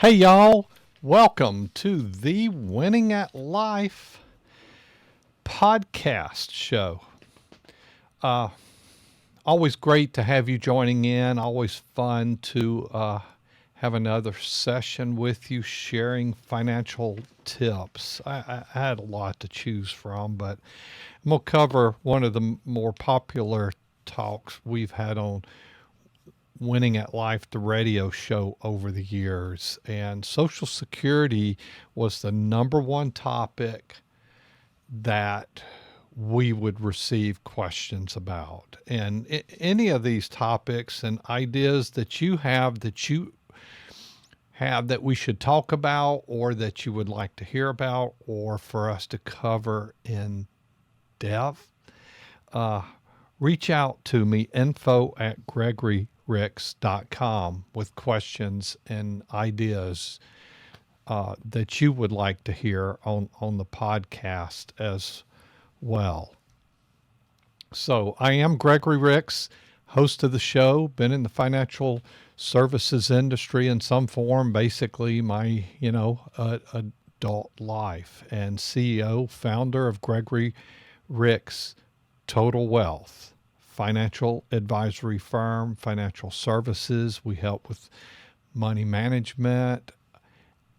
Hey y'all, welcome to the Winning at Life podcast show. Always great to have you joining in. Always fun to have another session with you sharing financial tips. I had a lot to choose from, but I'm going to cover one of the more popular talks we've had on Winning at Life, the radio show over the years. And Social Security was the number one topic that we would receive questions about. And any of these topics and ideas that you have that we should talk about or that you would like to hear about or for us to cover in depth, reach out to me, info@GregoryRicks.com, with questions and ideas that you would like to hear on the podcast as well. So I am Gregory Ricks, host of the show, been in the financial services industry in some form, basically my, adult life, and CEO, founder of Gregory Ricks Total Wealth, financial advisory firm, financial services. We help with money management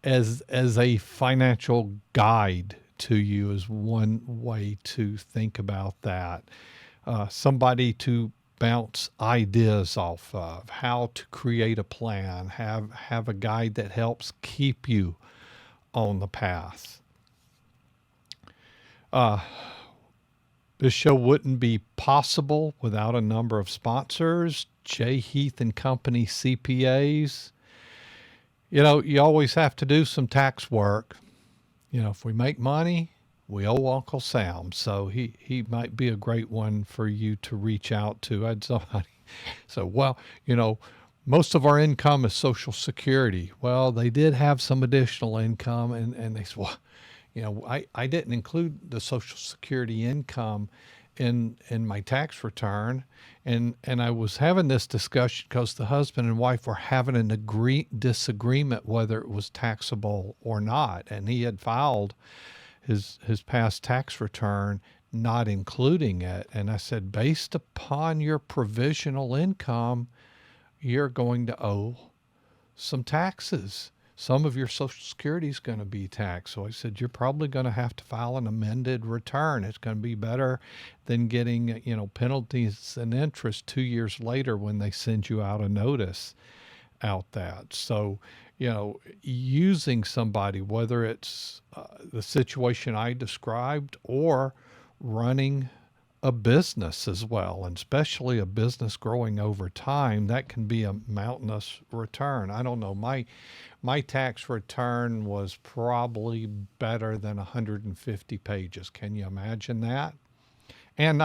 as a financial guide to you is one way to think about that. Somebody to bounce ideas off of, how to create a plan, have a guide that helps keep you on the path. This show wouldn't be possible without a number of sponsors. J. Heath and Company CPAs. You always have to do some tax work. If we make money, we owe Uncle Sam. So he might be a great one for you to reach out to. I had somebody so, most of our income is Social Security. Well, they did have some additional income, and they said, well, I didn't include the Social Security income in my tax return. And I was having this discussion because the husband and wife were having an disagreement whether it was taxable or not. And he had filed his past tax return not including it. And I said, based upon your provisional income, you're going to owe some taxes. Some of your Social Security is going to be taxed. So I said, you're probably going to have to file an amended return. It's going to be better than getting, penalties and interest 2 years later when they send you out a notice out that. So, using somebody, whether it's the situation I described or running a business as well, and especially a business growing over time, that can be a mountainous return. I don't know. My tax return was probably better than 150 pages. Can you imagine that? And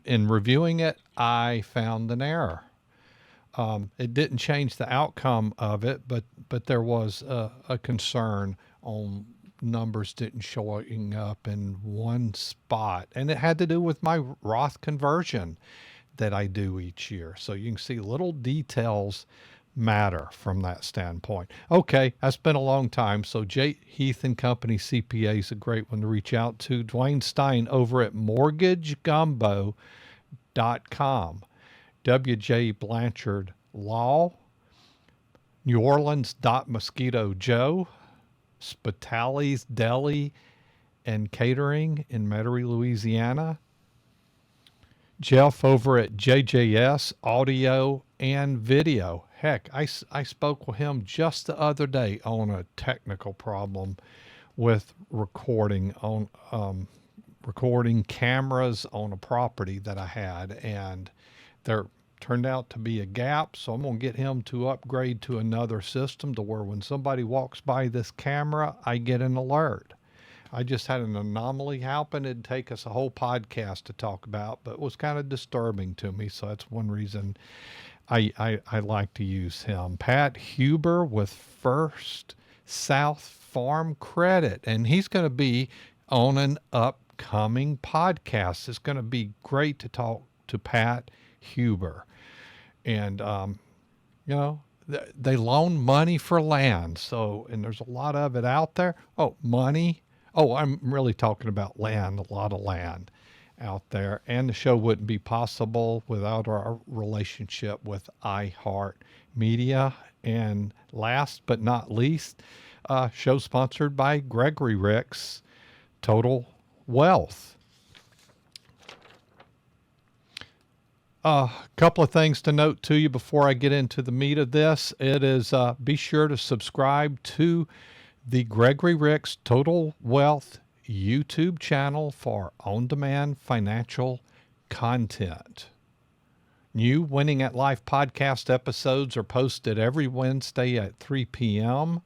in reviewing it, I found an error. It didn't change the outcome of it, but there was a concern on numbers didn't showing up in one spot. And it had to do with my Roth conversion that I do each year. So you can see little details matter from that standpoint. Okay, that's been a long time. So J. Heath and Company CPA is a great one to reach out to. Dwayne Stein over at mortgagegumbo.com. W.J. Blanchard Law. New Orleans Mosquito Joe. Spitali's Deli and Catering in Metairie, Louisiana. Jeff over at JJS Audio and Video. Heck, I spoke with him just the other day on a technical problem with recording cameras on a property that I had, and there turned out to be a gap. So I'm going to get him to upgrade to another system to where when somebody walks by this camera, I get an alert. I just had an anomaly happen. It'd take us a whole podcast to talk about, but it was kind of disturbing to me. So that's one reason I like to use him. Pat Huber with First South Farm Credit, and he's going to be on an upcoming podcast. It's going to be great to talk to Pat Huber. And, they loan money for land. So, and there's a lot of it out there. Oh, money. Oh, I'm really talking about land, a lot of land out there. And the show wouldn't be possible without our relationship with iHeartMedia. And last but not least, show sponsored by Gregory Ricks Total Wealth. A couple of things to note to you before I get into the meat of this. It is be sure to subscribe to the Gregory Ricks Total Wealth YouTube channel for on-demand financial content. New Winning at Life podcast episodes are posted every Wednesday at 3 p.m.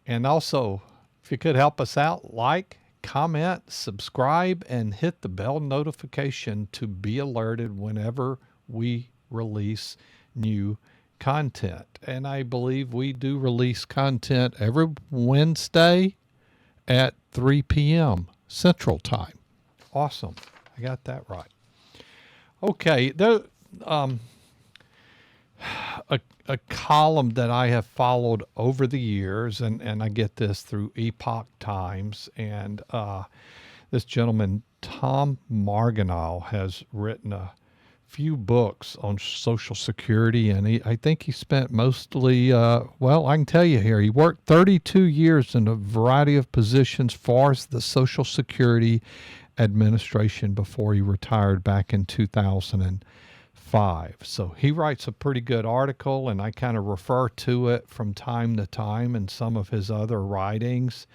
And also, if you could help us out, like, comment, subscribe, and hit the bell notification to be alerted whenever we release new content. And I believe we do release content every Wednesday at 3 p.m. Central Time. Awesome. I got that right. Okay. A column that I have followed over the years, and I get this through Epoch Times, and this gentleman, Tom Marginal, has written a few books on Social Security, and I think he spent mostly, well, I can tell you here, he worked 32 years in a variety of positions for the Social Security Administration before he retired back in 2005. So he writes a pretty good article, and I kind of refer to it from time to time in some of his other writings.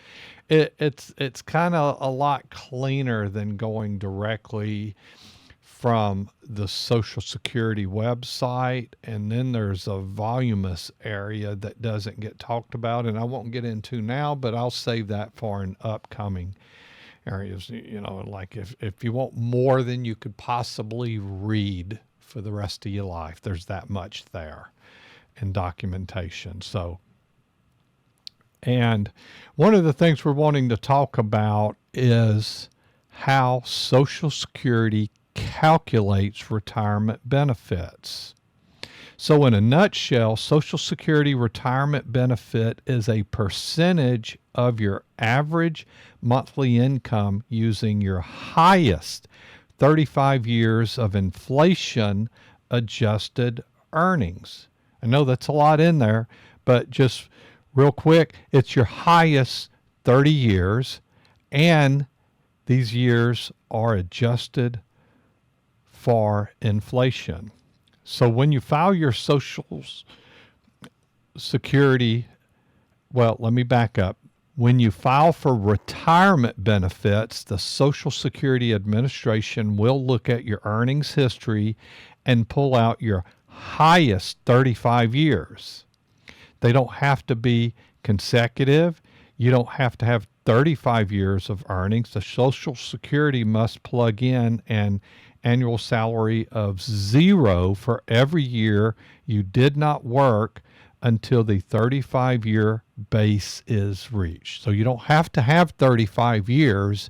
It's kind of a lot cleaner than going directly from the Social Security website, and then there's a voluminous area that doesn't get talked about, and I won't get into now, but I'll save that for an upcoming areas. You know, like if you want more than you could possibly read for the rest of your life, there's that much there in documentation. So, and one of the things we're wanting to talk about is how Social Security calculates retirement benefits. So in a nutshell, Social Security retirement benefit is a percentage of your average monthly income using your highest 35 years of inflation adjusted earnings. I know that's a lot in there, but just real quick, it's your highest 30 years, and these years are adjusted for inflation. So when you file your Social Security, well, let me back up. When you file for retirement benefits, the Social Security Administration will look at your earnings history and pull out your highest 35 years. They don't have to be consecutive. You don't have to have 35 years of earnings. The Social Security must plug in an annual salary of 0 for every year you did not work until the 35-year base is reached. So you don't have to have 35 years,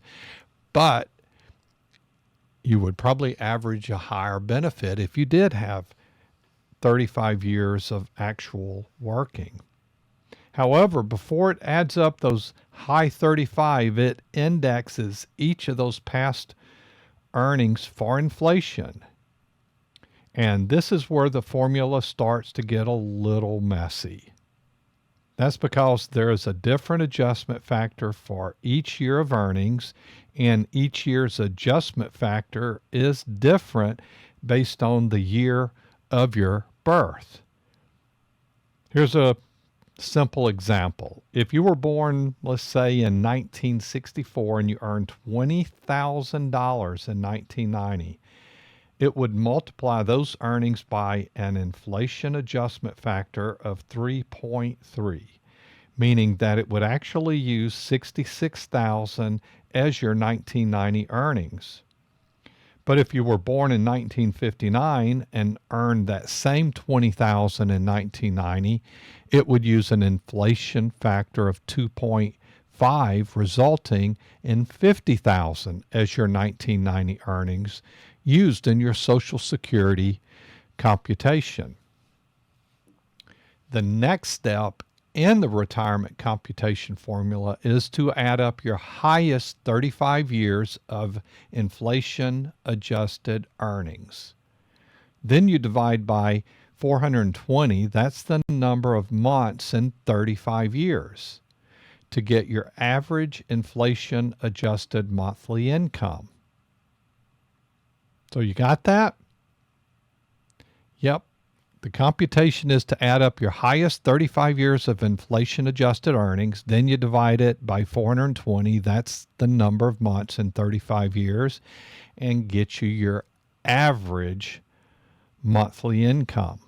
but you would probably average a higher benefit if you did have 35 years of actual working. However, before it adds up those high 35, it indexes each of those past earnings for inflation. And this is where the formula starts to get a little messy. That's because there is a different adjustment factor for each year of earnings, and each year's adjustment factor is different based on the year of your birth. Here's a simple example. If you were born, let's say, in 1964 and you earned $20,000 in 1990, it would multiply those earnings by an inflation adjustment factor of 3.3, meaning that it would actually use $66,000 as your 1990 earnings. But if you were born in 1959 and earned that same $20,000 in 1990, it would use an inflation factor of 2.5, resulting in $50,000 as your 1990 earnings used in your Social Security computation. The next step in the retirement computation formula is to add up your highest 35 years of inflation adjusted earnings. Then you divide by 420, that's the number of months in 35 years, to get your average inflation adjusted monthly income. So you got that? Yep. The computation is to add up your highest 35 years of inflation adjusted earnings. Then you divide it by 420. That's the number of months in 35 years, and get you your average monthly income.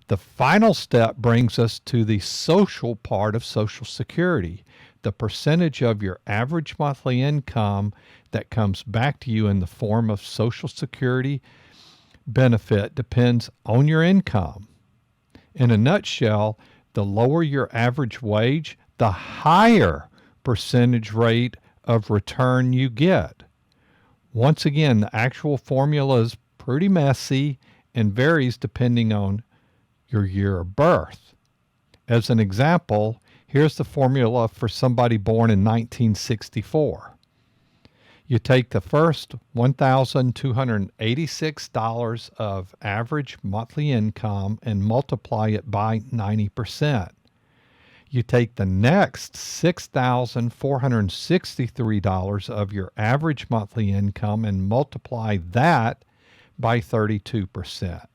The final step brings us to the social part of Social Security, the percentage of your average monthly income that comes back to you in the form of Social Security benefit depends on your income. In a nutshell, the lower your average wage, the higher percentage rate of return you get. Once again, the actual formula is pretty messy and varies depending on your year of birth. As an example, here's the formula for somebody born in 1964. You take the first $1,286 of average monthly income and multiply it by 90%. You take the next $6,463 of your average monthly income and multiply that by 32%.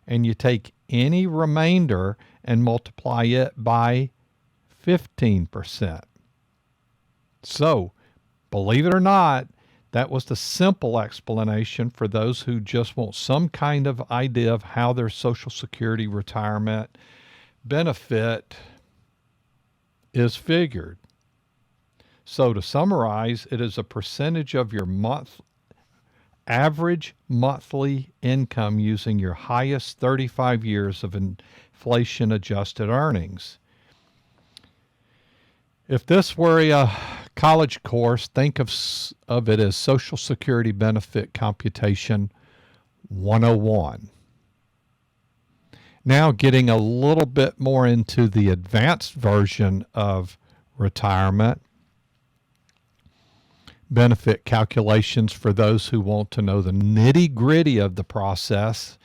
And you take any remainder and multiply it by 15%. So, believe it or not, that was the simple explanation for those who just want some kind of idea of how their Social Security retirement benefit is figured. So to summarize, it is a percentage of your average monthly income using your highest 35 years of inflation adjusted earnings. If this were a college course, think of it as Social Security Benefit Computation 101. Now getting a little bit more into the advanced version of retirement benefit calculations for those who want to know the nitty-gritty of the process.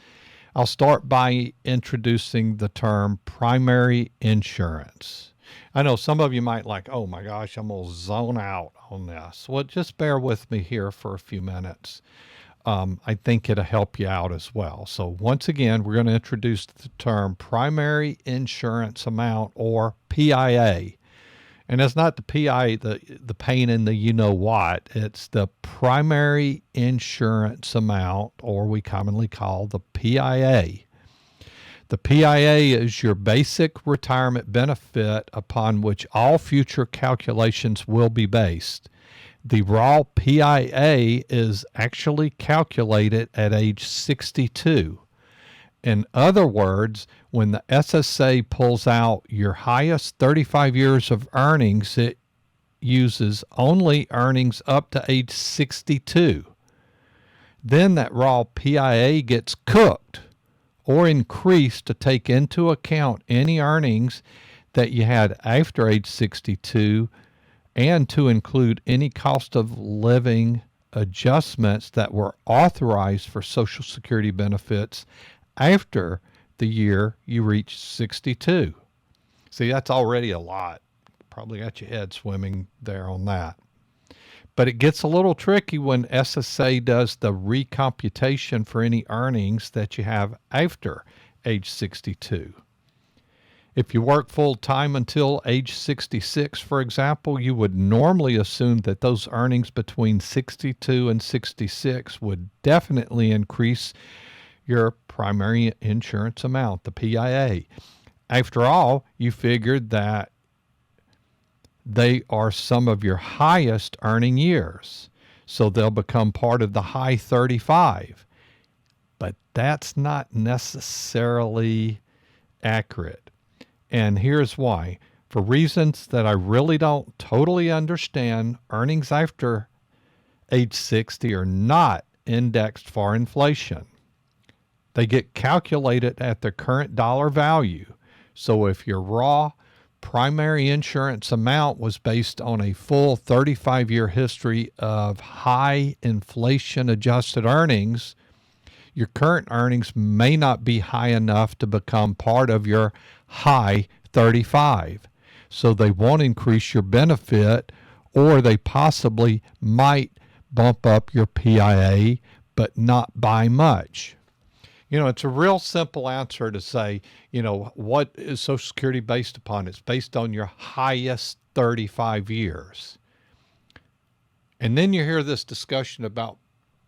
I'll start by introducing the term primary insurance. I know some of you might like, oh my gosh, I'm going to zone out on this. Well, just bear with me here for a few minutes. I think it'll help you out as well. So once again, we're going to introduce the term primary insurance amount, or PIA. And it's not the PI, the pain in the you-know-what. It's the primary insurance amount, or we commonly call the PIA. The PIA is your basic retirement benefit upon which all future calculations will be based. The raw PIA is actually calculated at age 62. In other words, when the SSA pulls out your highest 35 years of earnings, it uses only earnings up to age 62. Then that raw PIA gets cooked or increased to take into account any earnings that you had after age 62, and to include any cost of living adjustments that were authorized for Social Security benefits after the year you reach 62. See, that's already a lot. Probably got your head swimming there on that. But it gets a little tricky when SSA does the recomputation for any earnings that you have after age 62. If you work full-time until age 66, for example, you would normally assume that those earnings between 62 and 66 would definitely increase your primary insurance amount, the PIA. After all, you figured that they are some of your highest earning years, so they'll become part of the high 35. But that's not necessarily accurate. And here's why. For reasons that I really don't totally understand, earnings after age 60 are not indexed for inflation. They get calculated at the current dollar value. So if your raw primary insurance amount was based on a full 35-year history of high inflation adjusted earnings, your current earnings may not be high enough to become part of your high 35. So they won't increase your benefit, or they possibly might bump up your PIA, but not by much. It's a real simple answer to say, what is Social Security based upon? It's based on your highest 35 years. And then you hear this discussion about,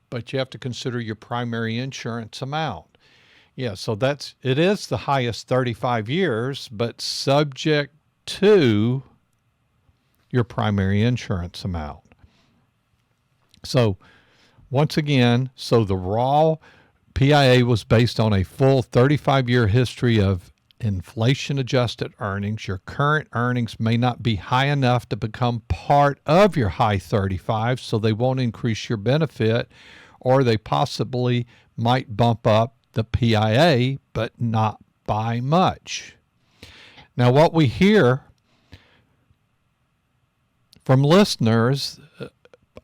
but you have to consider your primary insurance amount. Yeah, so it is the highest 35 years, but subject to your primary insurance amount. So once again, the raw PIA was based on a full 35-year history of inflation-adjusted earnings. Your current earnings may not be high enough to become part of your high 35, so they won't increase your benefit, or they possibly might bump up the PIA, but not by much. Now, what we hear from listeners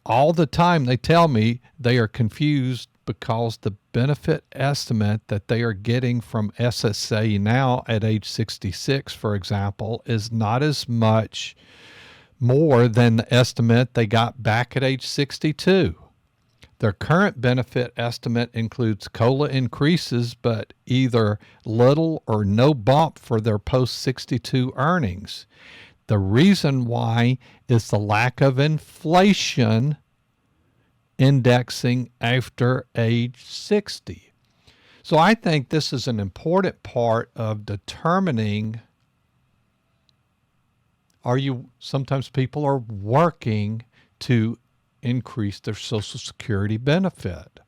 all the time, they tell me they are confused because the benefit estimate that they are getting from SSA now at age 66, for example, is not as much more than the estimate they got back at age 62. Their current benefit estimate includes COLA increases, but either little or no bump for their post-62 earnings. The reason why is the lack of inflation indexing after age 60. So I think this is an important part of determining, sometimes people are working to increase their Social Security benefit.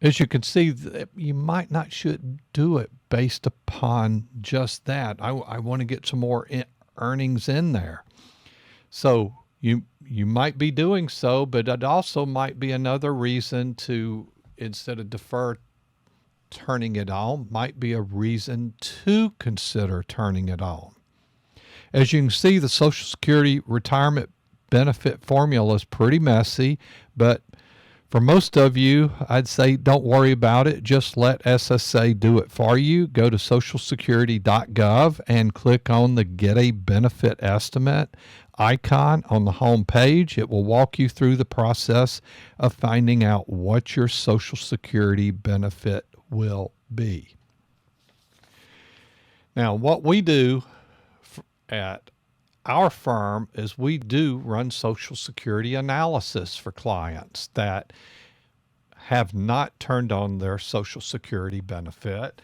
As you can see, you might not should do it based upon just that. I want to get some more earnings in there. So you might be doing so, but it also might be another reason to, instead of defer turning it on, might be a reason to consider turning it on. As you can see, the Social Security retirement benefit formula is pretty messy, but for most of you, I'd say don't worry about it. Just let SSA do it for you. Go to socialsecurity.gov and click on the Get a Benefit Estimate icon on the home page. It will walk you through the process of finding out what your Social Security benefit will be. Now, what we do at our firm is we do run Social Security analysis for clients that have not turned on their Social Security benefit,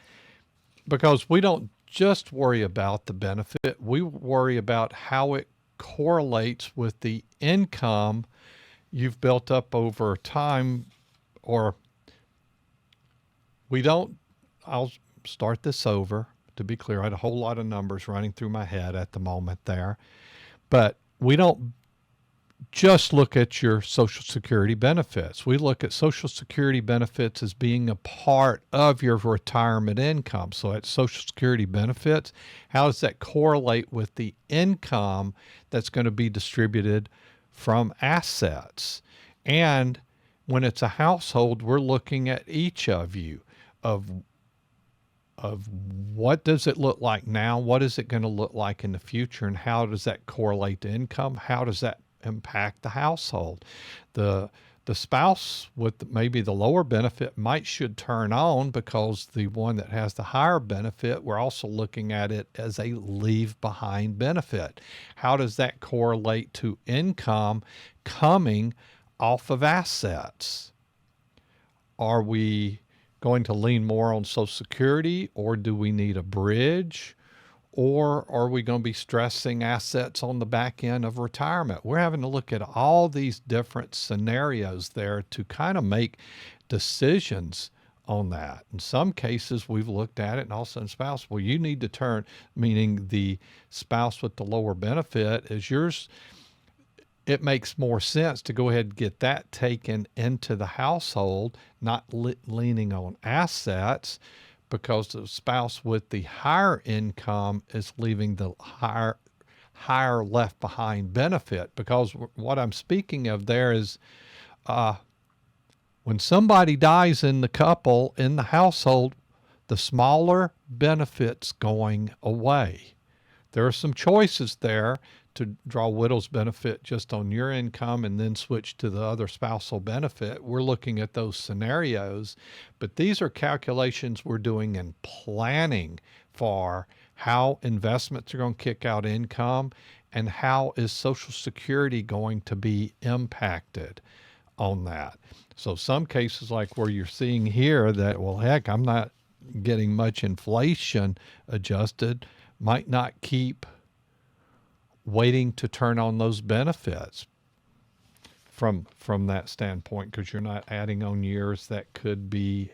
because we don't just worry about the benefit, we worry about how it correlates with the income you've built up over time. Or we don't, I'll start this over. To be clear, I had a whole lot of numbers running through my head at the moment there. But we don't just look at your Social Security benefits. We look at Social Security benefits as being a part of your retirement income. So at Social Security benefits, how does that correlate with the income that's going to be distributed from assets? And when it's a household, we're looking at each of you of what does it look like now? What is it going to look like in the future? And how does that correlate to income? How does that impact the household? The spouse with maybe the lower benefit should turn on, because the one that has the higher benefit, we're also looking at it as a leave behind benefit. How does that correlate to income coming off of assets? Are we going to lean more on Social Security, or do we need a bridge? Or are we going to be stressing assets on the back end of retirement? We're having to look at all these different scenarios there to kind of make decisions on that. In some cases, we've looked at it, and also in spouse, well, you need to turn, meaning the spouse with the lower benefit is yours. It makes more sense to go ahead and get that taken into the household, not leaning on assets. because the spouse with the higher income is leaving the higher left behind benefit. Because what I'm speaking of there is when somebody dies in the couple, in the household, the smaller benefits going away. There are some choices there to draw widow's benefit just on your income and then switch to the other spousal benefit. We're looking at those scenarios, but these are calculations we're doing and planning for how investments are going to kick out income and how is Social Security going to be impacted on that. So some cases like where you're seeing here that, well, heck, I'm not getting much inflation adjusted, might not keep waiting to turn on those benefits from that standpoint, because you're not adding on years that could be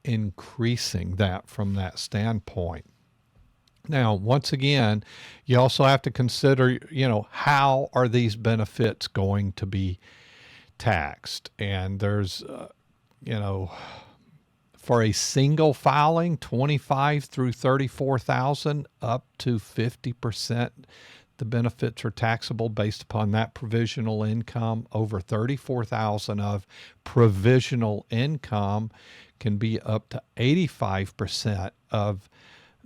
increasing that from that standpoint. Now, once again, you also have to consider, how are these benefits going to be taxed? And there's, for a single filing, 25 through 34,000 up to 50%, the benefits are taxable based upon that provisional income. Over 34,000 of provisional income can be up to 85% of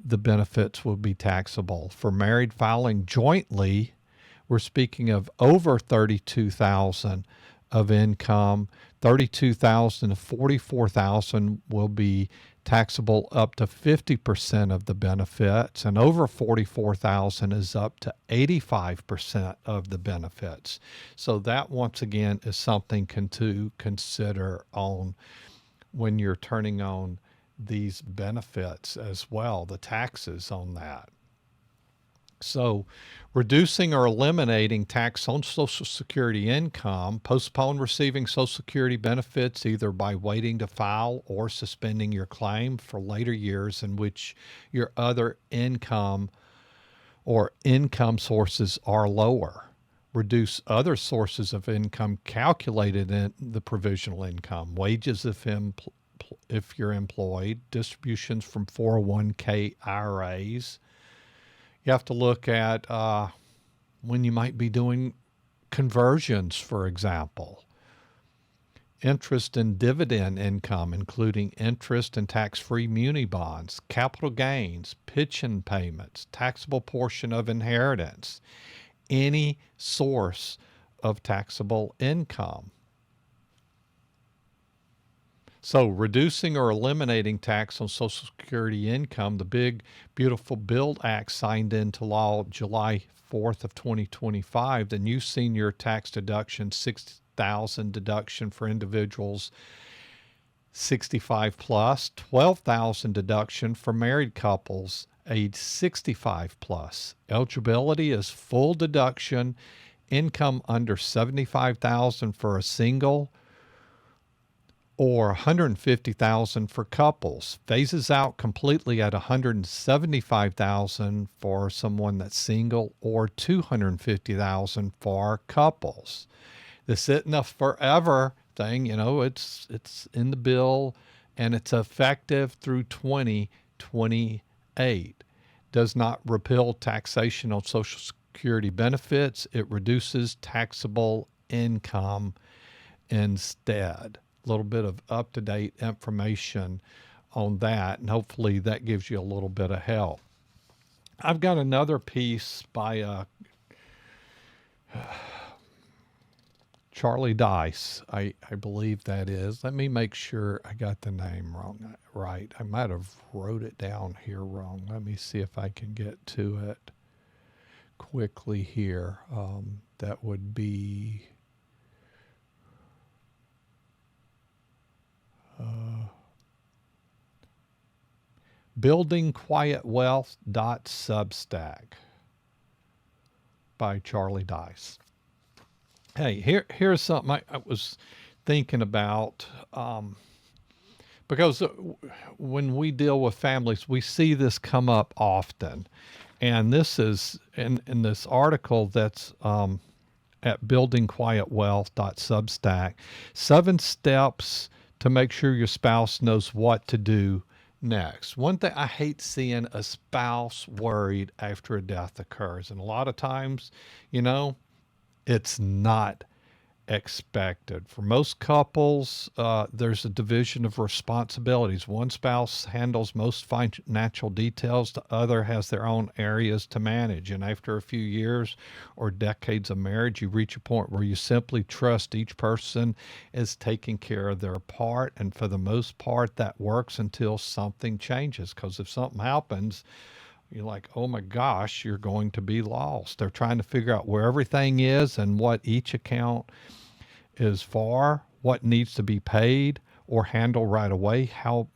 the benefits will be taxable. For married filing jointly, we're speaking of over 32,000 of income. 32,000 to 44,000 will be taxable up to 50% of the benefits, and over 44,000 is up to 85% of the benefits. So that, once again, is something to consider on when you're turning on these benefits as well, the taxes on that. So reducing or eliminating tax on Social Security income, postpone receiving Social Security benefits either by waiting to file or suspending your claim for later years in which your other income or income sources are lower. Reduce other sources of income calculated in the provisional income, wages if you're employed, distributions from 401k IRAs. You have to look at when you might be doing conversions, for example. Interest and dividend income, including interest and tax-free muni bonds, capital gains, pension payments, taxable portion of inheritance, any source of taxable income. So reducing or eliminating tax on Social Security income, the big, beautiful BUILD Act signed into law July 4th of 2025, the new senior tax deduction, $6,000 deduction for individuals 65 plus, $12,000 deduction for married couples age 65 plus. Eligibility is full deduction, income under 75,000 for a single, or 150,000 for couples. Phases out completely at 175,000 for someone that's single, or 250,000 for couples. This isn't a forever thing, it's in the bill and it's effective through 2028. Does not repeal taxation on Social Security benefits. It reduces taxable income instead. Little bit of up-to-date information on that, and hopefully that gives you a little bit of help. I've got another piece by Charlie Dice, I believe that is. Let me make sure I got the name right. I might have wrote it down here wrong. Let me see if I can get to it quickly here. That would be buildingquietwealth.substack by Charlie Dice. Hey, here's something I was thinking about, because when we deal with families, we see this come up often. And this is in this article that's at buildingquietwealth.substack, 7 steps to make sure your spouse knows what to do next. One thing, I hate seeing a spouse worried after a death occurs. And a lot of times, it's not expected. For most couples, there's a division of responsibilities. One spouse handles most financial details, the other has their own areas to manage. And after a few years or decades of marriage, you reach a point where you simply trust each person is taking care of their part. And for the most part, that works until something changes. Because if something happens, you're like, oh my gosh, you're going to be lost. They're trying to figure out where everything is and what each account is for, what needs to be paid or handled right away, how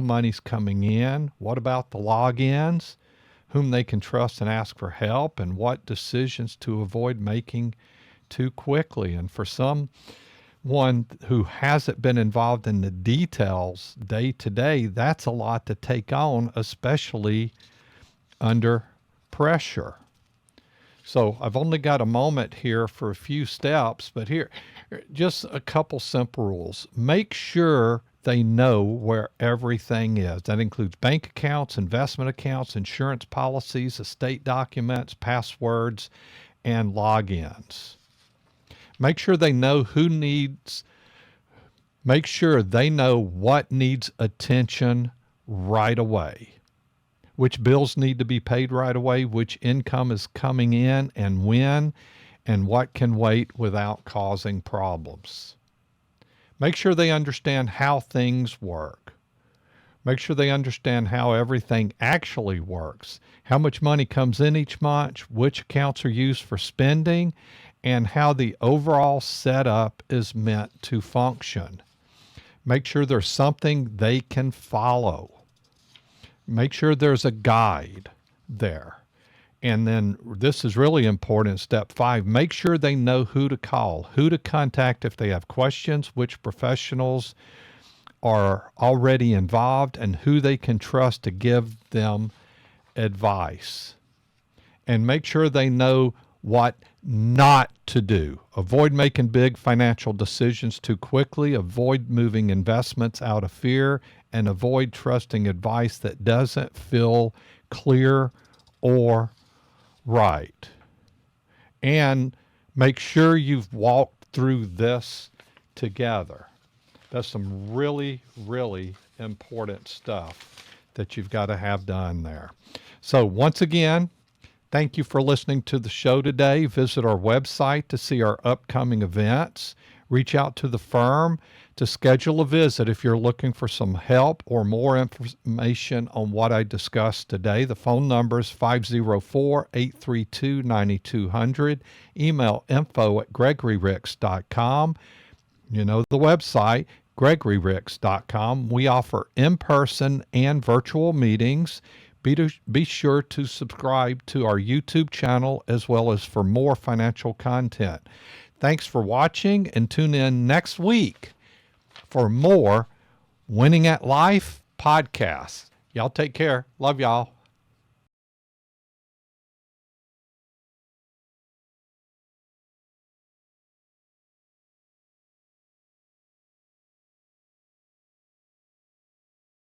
money's coming in, what about the logins, whom they can trust and ask for help, and what decisions to avoid making too quickly. And for someone who hasn't been involved in the details day to day, that's a lot to take on, especially under pressure. So I've only got a moment here for a few steps, but here, just a couple simple rules. Make sure they know where everything is. That includes bank accounts, investment accounts, insurance policies, estate documents, passwords, and logins. Make sure they know make sure they know what needs attention right away. Which bills need to be paid right away, which income is coming in and when, and what can wait without causing problems. Make sure they understand how things work. Make sure they understand how everything actually works, how much money comes in each month, which accounts are used for spending, and how the overall setup is meant to function. Make sure there's something they can follow. Make sure there's a guide there. And then this is really important, step 5, make sure they know who to call, who to contact if they have questions, which professionals are already involved, and who they can trust to give them advice. And make sure they know what not to do. Avoid making big financial decisions too quickly. Avoid moving investments out of fear, and avoid trusting advice that doesn't feel clear or right. And make sure you've walked through this together. That's some really, really important stuff that you've got to have done there. So once again, thank you for listening to the show today. Visit our website to see our upcoming events. Reach out to the firm to schedule a visit if you're looking for some help or more information on what I discussed today. The phone number is 504-832-9200. Email info@gregoryricks.com. You know the website, gregoryricks.com. We offer in-person and virtual meetings. Be sure to subscribe to our YouTube channel as well as for more financial content. Thanks for watching, and tune in next week for more Winning at Life podcasts. Y'all take care. Love y'all.